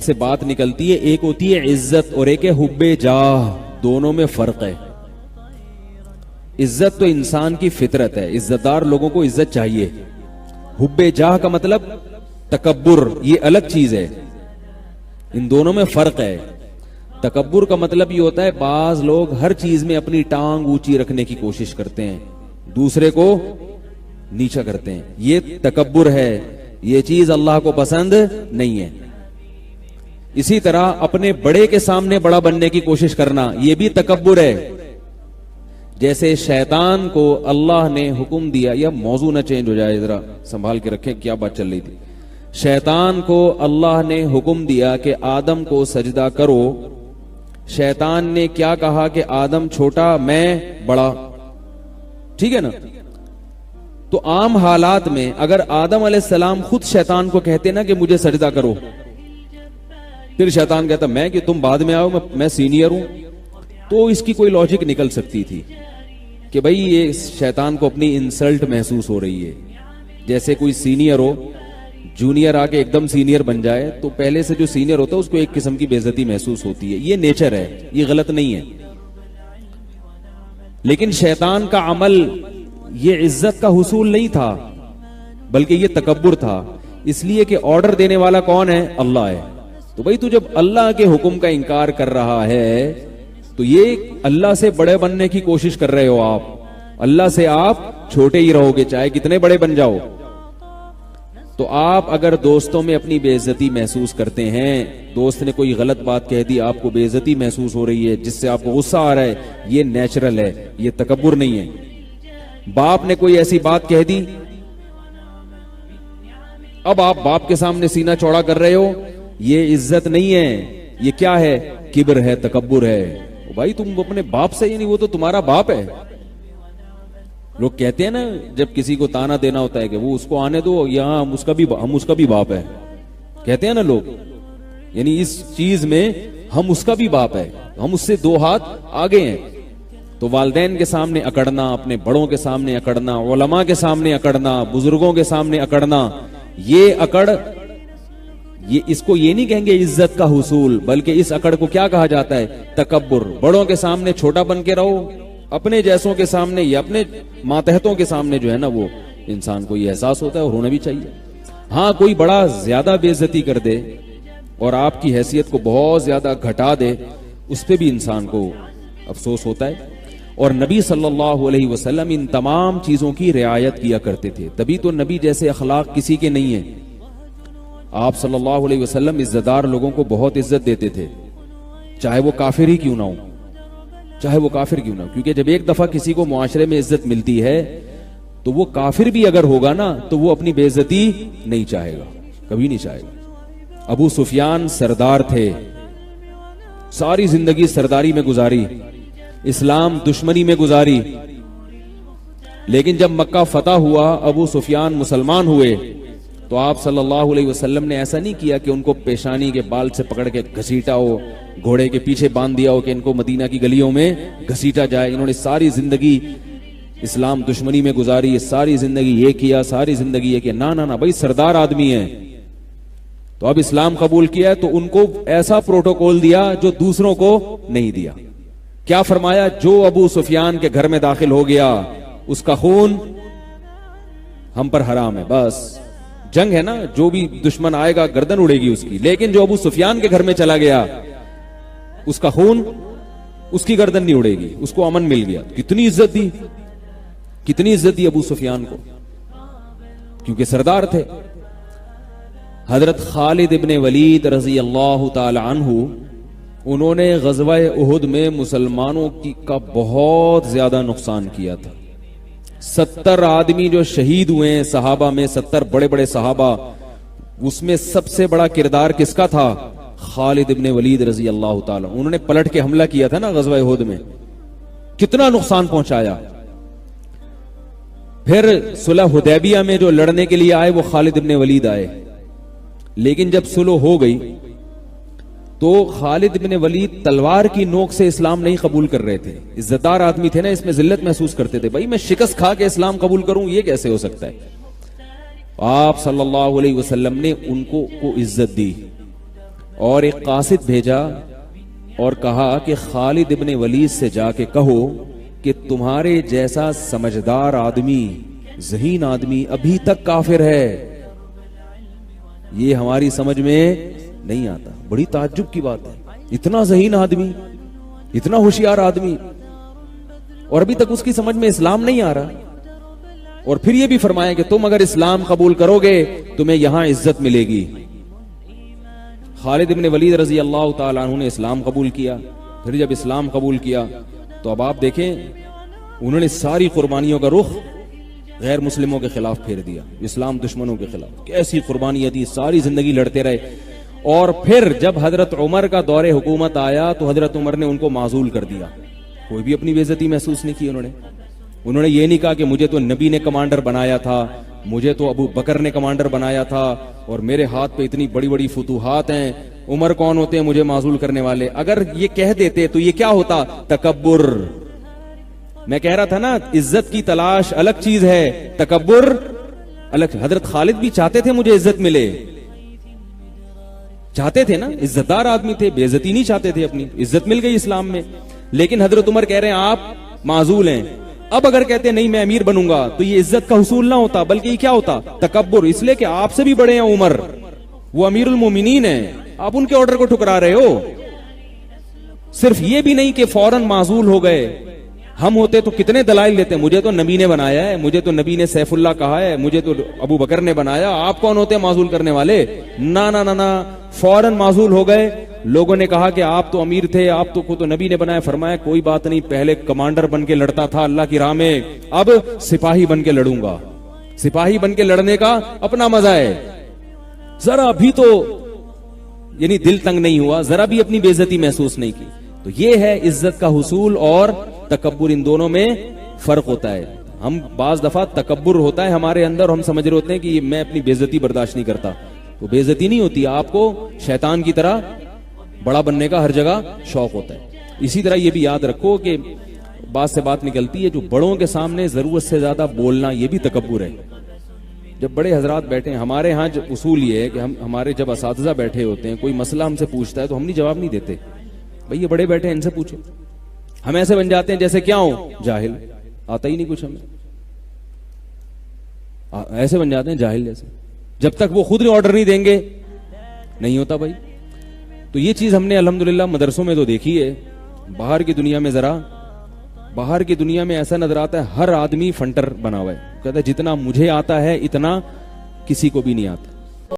سے بات نکلتی ہے، ایک ہوتی ہے عزت اور ایک ہے حب جاہ، دونوں میں فرق ہے۔ عزت تو انسان کی فطرت ہے، عزت دار لوگوں کو عزت چاہیے۔ حب جاہ کا مطلب تکبر، یہ الگ چیز ہے، ان دونوں میں فرق ہے۔ تکبر کا مطلب یہ ہوتا ہے بعض لوگ ہر چیز میں اپنی ٹانگ اونچی رکھنے کی کوشش کرتے ہیں، دوسرے کو نیچا کرتے ہیں، یہ تکبر ہے، یہ چیز اللہ کو پسند نہیں ہے۔ اسی طرح اپنے بڑے کے سامنے بڑا بننے کی کوشش کرنا، یہ بھی تکبر ہے۔ جیسے شیطان کو اللہ نے حکم دیا، یا موضوع نہ چینج ہو جائے، ذرا سنبھال کے رکھیں کیا بات چل رہی تھی۔ شیطان کو اللہ نے حکم دیا کہ آدم کو سجدہ کرو، شیطان نے کیا کہا کہ آدم چھوٹا میں بڑا، ٹھیک ہے نا؟ تو عام حالات میں اگر آدم علیہ السلام خود شیطان کو کہتے نا کہ مجھے سجدہ کرو، پھر شیطان کہتا میں کہ تم بعد میں آؤ، میں سینئر ہوں، تو اس کی کوئی لاجک نکل سکتی تھی کہ بھئی یہ شیطان کو اپنی انسلٹ محسوس ہو رہی ہے۔ جیسے کوئی سینئر ہو، جونیئر آ کے ایک دم سینئر بن جائے تو پہلے سے جو سینئر ہوتا ہے اس کو ایک قسم کی بے عزتی محسوس ہوتی ہے، یہ نیچر ہے، یہ غلط نہیں ہے۔ لیکن شیطان کا عمل یہ عزت کا حصول نہیں تھا، بلکہ یہ تکبر تھا، اس لیے کہ آرڈر دینے والا کون ہے؟ اللہ ہے۔ تو بھئی تو جب اللہ کے حکم کا انکار کر رہا ہے تو یہ اللہ سے بڑے بننے کی کوشش کر رہے ہو آپ، اللہ سے آپ چھوٹے ہی رہو گے چاہے کتنے بڑے بن جاؤ۔ تو آپ اگر دوستوں میں اپنی بے عزتی محسوس کرتے ہیں، دوست نے کوئی غلط بات کہہ دی، آپ کو بے عزتی محسوس ہو رہی ہے، جس سے آپ کو غصہ آ رہا ہے، یہ نیچرل ہے، یہ تکبر نہیں ہے۔ باپ نے کوئی ایسی بات کہہ دی، اب آپ باپ کے سامنے سینہ چوڑا کر رہے ہو، یہ عزت نہیں ہے، یہ کیا ہے؟ کبر ہے، تکبر ہے۔ بھائی تم اپنے باپ سے، یعنی وہ تو تمہارا باپ ہے۔ لوگ کہتے ہیں نا جب کسی کو تانا دینا ہوتا ہے کہ وہ اس کو آنے دو، یہاں ہم اس کا بھی باپ ہے، کہتے ہیں نا لوگ، یعنی اس چیز میں ہم اس کا بھی باپ ہے، ہم اس سے 2 ہاتھ آگے ہیں۔ تو والدین کے سامنے اکڑنا، اپنے بڑوں کے سامنے اکڑنا، علماء کے سامنے اکڑنا، بزرگوں کے سامنے اکڑنا، یہ اکڑ، اس کو یہ نہیں کہیں گے عزت کا حصول، بلکہ اس اکڑ کو کیا کہا جاتا ہے؟ تکبر۔ بڑوں کے سامنے چھوٹا بن کے رہو، اپنے جیسوں کے سامنے یا اپنے ماتحتوں کے سامنے جو ہے نا، وہ انسان کو یہ احساس ہوتا ہے اور ہونا بھی چاہیے۔ ہاں کوئی بڑا زیادہ بے عزتی کر دے اور آپ کی حیثیت کو بہت زیادہ گھٹا دے، اس پہ بھی انسان کو افسوس ہوتا ہے۔ اور نبی صلی اللہ علیہ وسلم ان تمام چیزوں کی رعایت کیا کرتے تھے، تبھی تو نبی جیسے اخلاق کسی کے نہیں ہیں۔ آپ صلی اللہ علیہ وسلم عزت دار لوگوں کو بہت عزت دیتے تھے، چاہے وہ کافر ہی کیوں نہ ہو، چاہے وہ کافر کیوں نہ ہو، کیونکہ جب ایک دفعہ کسی کو معاشرے میں عزت ملتی ہے تو وہ کافر بھی اگر ہوگا نا تو وہ اپنی بے عزتی نہیں چاہے گا، کبھی نہیں چاہے گا۔ ابو سفیان سردار تھے، ساری زندگی سرداری میں گزاری، اسلام دشمنی میں گزاری، لیکن جب مکہ فتح ہوا، ابو سفیان مسلمان ہوئے، تو آپ صلی اللہ علیہ وسلم نے ایسا نہیں کیا کہ ان کو پیشانی کے بال سے پکڑ کے گھسیٹا ہو، گھوڑے کے پیچھے باندھ دیا ہو کہ ان کو مدینہ کی گلیوں میں گھسیٹا جائے۔ انہوں نے ساری زندگی اسلام دشمنی میں گزاری، ساری زندگی یہ کیا، ساری زندگی یہ کہ نہ بھائی سردار آدمی ہیں تو اب اسلام قبول کیا ہے، تو ان کو ایسا پروٹوکول دیا جو دوسروں کو نہیں دیا۔ کیا فرمایا؟ جو ابو سفیان کے گھر میں داخل ہو گیا اس کا خون ہم پر حرام ہے۔ بس جنگ ہے نا، جو بھی دشمن آئے گا گردن اڑے گی اس کی، لیکن جو ابو سفیان کے گھر میں چلا گیا اس کا خون، اس کی گردن نہیں اڑے گی، اس کو امن مل گیا۔ کتنی عزت دی، کتنی عزت دی ابو سفیان کو، کیونکہ سردار تھے۔ حضرت خالد ابن ولید رضی اللہ تعالی عنہ، انہوں نے غزوہ احد میں مسلمانوں کا بہت زیادہ نقصان کیا تھا۔ 70 آدمی جو شہید ہوئے ہیں صحابہ میں، 70 بڑے بڑے صحابہ، اس میں سب سے بڑا کردار کس کا تھا؟ خالد ابن ولید رضی اللہ تعالی۔ انہوں نے پلٹ کے حملہ کیا تھا نا غزوہ احد میں، کتنا نقصان پہنچایا۔ پھر صلح حدیبیہ میں جو لڑنے کے لیے آئے وہ خالد ابن ولید آئے، لیکن جب صلح ہو گئی تو خالد بن ولید تلوار کی نوک سے اسلام نہیں قبول کر رہے تھے۔ عزت دار آدمی تھے نا، اس میں ذلت محسوس کرتے تھے، بھائی میں شکست کھا کے اسلام قبول کروں، یہ کیسے ہو سکتا ہے؟ آپ صلی اللہ علیہ وسلم نے ان کو عزت دی اور ایک قاصد بھیجا اور کہا کہ خالد ابن ولید سے جا کے کہو کہ تمہارے جیسا سمجھدار آدمی، ذہین آدمی ابھی تک کافر ہے، یہ ہماری سمجھ میں نہیں آتا۔ بڑی تعجب کی بات ہے، اتنا ذہین آدمی، اتنا ہوشیار آدمی، اور ابھی تک اس کی سمجھ میں اسلام نہیں آ رہا۔ اور پھر یہ بھی فرمایا کہ تم اگر اسلام قبول کرو گے تمہیں یہاں عزت ملے گی۔ خالد ابن ولید رضی اللہ تعالیٰ عنہ نے اسلام قبول کیا۔ پھر جب اسلام قبول کیا تو اب آپ دیکھیں انہوں نے ساری قربانیوں کا رخ غیر مسلموں کے خلاف پھیر دیا، اسلام دشمنوں کے خلاف۔ کیسی قربانیاں دی، ساری زندگی لڑتے رہے۔ اور پھر جب حضرت عمر کا دور حکومت آیا تو حضرت عمر نے ان کو معزول کر دیا، کوئی بھی اپنی بے عزتی محسوس نہیں کی۔ انہوں نے یہ نہیں کہا کہ مجھے تو نبی نے کمانڈر بنایا تھا، مجھے تو ابو بکر نے کمانڈر بنایا تھا، اور میرے ہاتھ پہ اتنی بڑی بڑی فتوحات ہیں، عمر کون ہوتے ہیں مجھے معزول کرنے والے۔ اگر یہ کہہ دیتے تو یہ کیا ہوتا؟ تکبر۔ میں کہہ رہا تھا نا، عزت کی تلاش الگ چیز ہے، تکبر الگ۔ حضرت خالد بھی چاہتے تھے مجھے عزت ملے، چاہتے تھے نا، عزت دار آدمی تھے، بے عزتی نہیں چاہتے تھے، اپنی عزت مل گئی اسلام میں۔ لیکن حضرت عمر کہہ رہے ہیں آپ معزول ہیں۔ اب اگر کہتے نہیں میں امیر بنوں گا تو یہ عزت کا حصول نہ ہوتا، بلکہ یہ کیا ہوتا؟ تکبر۔ اس لیے کہ آپ سے بھی بڑے ہیں عمر، وہ امیر المومنین ہیں، آپ ان کے آرڈر کو ٹھکرا رہے ہو۔ صرف یہ بھی نہیں کہ فوراً معزول ہو گئے، ہم ہوتے تو کتنے دلائل دیتے، مجھے تو نبی نے بنایا ہے، مجھے تو نبی نے سیف اللہ کہا ہے، مجھے تو ابو بکر نے بنایا، آپ کون ہوتے ہیں معزول کرنے والے؟ نہ نہ نہ، فوراً معزول ہو گئے۔ لوگوں نے کہا کہ آپ تو امیر تھے، آپ کو تو نبی نے بنایا۔ فرمایا کوئی بات نہیں، پہلے کمانڈر بن کے لڑتا تھا اللہ کی راہ میں، اب سپاہی بن کے لڑوں گا۔ سپاہی بن کے لڑنے کا اپنا مزہ ہے، ذرا بھی تو یعنی دل تنگ نہیں ہوا، ذرا بھی اپنی بے عزتی محسوس نہیں کی۔ تو یہ ہے عزت کا حصول اور تکبر، ان دونوں میں فرق ہوتا ہے۔ ہم بعض دفعہ تکبر ہوتا ہے ہمارے اندر، ہم سمجھ رہے ہوتے ہیں کہ میں اپنی بے عزتی برداشت نہیں کرتا، تو بے عزتی نہیں ہوتی، آپ کو شیطان کی طرح بڑا بننے کا ہر جگہ شوق ہوتا ہے۔ اسی طرح یہ بھی یاد رکھو کہ بات سے بات نکلتی ہے، جو بڑوں کے سامنے ضرورت سے زیادہ بولنا یہ بھی تکبر ہے۔ جب بڑے حضرات بیٹھے ہیں، ہمارے ہاں اصول یہ ہے کہ ہمارے جب اساتذہ بیٹھے ہوتے ہیں، کوئی مسئلہ ہم سے پوچھتا ہے تو ہم نہیں جواب نہیں دیتے، بھئی یہ بڑے بیٹھے ہیں ان سے پوچھو۔ ہم ایسے بن جاتے ہیں جیسے کیا ہوں، جاہل، آتا ہی نہیں کچھ ہمیں، ایسے بن جاتے ہیں جاہل جیسے۔ جب تک وہ خود آرڈر نہیں دیں گے نہیں ہوتا بھائی۔ تو یہ چیز ہم نے الحمدللہ مدرسوں میں تو دیکھی ہے، باہر کی دنیا میں باہر کی دنیا میں ایسا نظر آتا ہے ہر آدمی فنٹر بنا ہوا ہے، کہتا ہے جتنا مجھے آتا ہے اتنا کسی کو بھی نہیں آتا۔